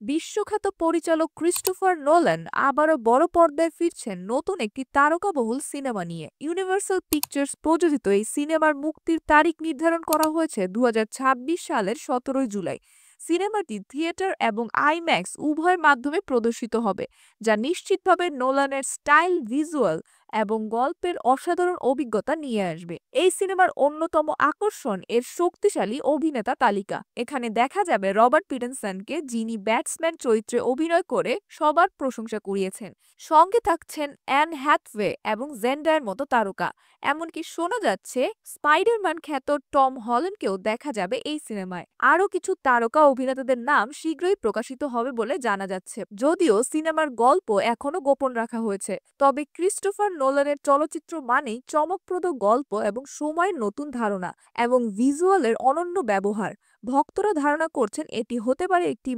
বিশ্বখ্যাত পরিচালক Christopher Nolan আবারও বড় পর্দায় ফিরছেন নতুন একটি তারকাবহুল সিনেমা নিয়ে। ইউনিভার্সাল পিকচার্স প্রযোজিত এই সিনেমার মুক্তির তারিখ নির্ধারণ করা হয়েছে 2026 সালের 17 জুলাই। সিনেমাটি থিয়েটার এবং আইম্যাক্স উভয়ের মাধ্যমে প্রদর্শিত হবে, যা নিশ্চিতভাবে নোলানের স্টাইল, ভিজুয়াল এবং গল্পের অসাধারণ অভিজ্ঞতা নিয়ে আসবে। এই সিনেমার অন্যতম আকর্ষণ এর শক্তিশালী অভিনেতা তালিকা। এখানে দেখা যাবে রবার্ট পিটিনসনকে, যিনি ব্যাটসম্যান চরিত্রে অভিনয় করে সবার প্রশংসা কুড়িয়েছেন। সঙ্গে থাকছেন অ্যান হ্যাথওয়ে এবং জেন্ডারের মতো তারকা। এমনকি শোনা যাচ্ছে স্পাইডারম্যান খ্যাত টম হল্যান্ডকেও দেখা যাবে এই সিনেমায়। আরও কিছু তারকা অভিনেতাদের নাম শীঘ্রই প্রকাশিত হবে বলে জানা যাচ্ছে, যদিও সিনেমার গল্প এখনো গোপন রাখা হয়েছে। তবে ক্রিস্টোফার নোলানের চলচ্চিত্র মানেই চমকপ্রদ গল্প এবং সময়ের নতুন ধারণা এবং ভিজুয়ালের অনন্য ব্যবহার। ভক্তরা ধারণা করছেন এটি হতে পারে একটি